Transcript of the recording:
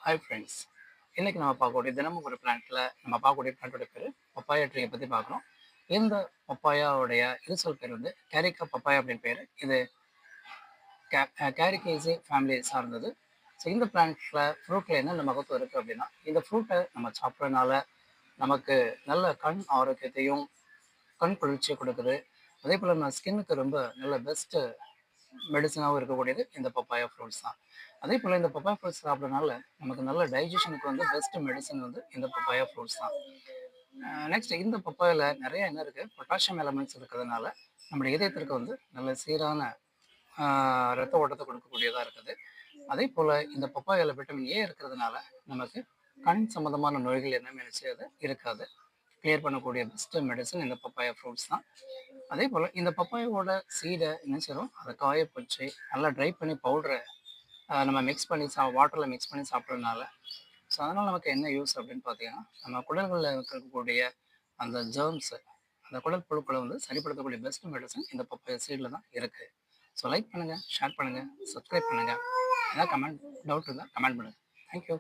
Hi friends. இன்னைக்கு நம்ம பார்க்கக்கூடிய தினமும் ஒரு பிளான்ட்ல நம்ம பார்க்கக்கூடிய பிளான்ட்டோட பேர் பப்பாயா ட்ரீயை பற்றி பார்க்குறோம். இந்த பப்பாயாவுடைய இருசொல் பேர் வந்து கேரிக்கா பப்பாயா அப்படின்னு பேர். இது கேரிகேசி ஃபேமிலி சார்ந்தது. ஸோ இந்த பிளான்ட்ல ஃப்ரூட்டில் என்னென்ன மகத்துவம் இருக்குது அப்படின்னா, இந்த ஃப்ரூட்டை நம்ம சாப்பிட்றதுனால நமக்கு நல்ல கண் ஆரோக்கியத்தையும் கண் குளிர்ச்சியை கொடுக்குது. அதே போல் நம்ம ஸ்கின்னுக்கு ரொம்ப நல்ல பெஸ்ட்டு மெடிசனாகவும் இருக்கக்கூடியது இந்த பப்பாயா ஃப்ரூட்ஸ் தான். அதே போல் இந்த பப்பாயா ஃப்ரூட்ஸ் சாப்பிட்றதுனால நமக்கு நல்ல டைஜஷனுக்கு வந்து பெஸ்ட் மெடிசன் வந்து இந்த பப்பாயா ஃப்ரூட்ஸ் தான். நெக்ஸ்ட் இந்த பப்பாயில் நிறைய என்ன இருக்குது, பொட்டாசியம் எலமெண்ட்ஸ் இருக்கிறதுனால நம்முடைய இதயத்திற்கு வந்து நல்ல சீரான ரத்த ஓட்டத்தை கொடுக்கக்கூடியதாக இருக்குது. அதே போல் இந்த பப்பாயாவில் விட்டமின் ஏ இருக்கிறதுனால நமக்கு கண் சம்மந்தமான நோய்கள் என்னமே செய்யாது இருக்காது. கிளியர் பண்ணக்கூடிய பெஸ்ட் மெடிசன் இந்த பப்பாயா ஃப்ரூட்ஸ் தான். அதே போல் இந்த பப்பாயாவோட சீடை என்ன செய்கிறோம், அதை காய வச்சு நல்லா ட்ரை பண்ணி பவுட்ரை நம்ம மிக்ஸ் பண்ணி வாட்டரில் மிக்ஸ் பண்ணி சாப்பிட்றதுனால ஸோ அதனால் நமக்கு என்ன யூஸ் அப்படின்னு பார்த்தீங்கன்னா, நம்ம குடல்களில் இருக்கக்கூடிய அந்த ஜெர்ம்ஸு, அந்த குடல் புழுக்களை வந்து சரிப்படுத்தக்கூடிய பெஸ்ட் மெடிசன் இந்த பப்பாயா சீடில் தான் இருக்குது. ஸோ லைக் பண்ணுங்கள், ஷேர் பண்ணுங்கள், சப்ஸ்கிரைப் பண்ணுங்கள். ஏதாவது கமெண்ட் டவுட் இருந்தால் கமெண்ட் பண்ணுங்கள். தேங்க்யூ.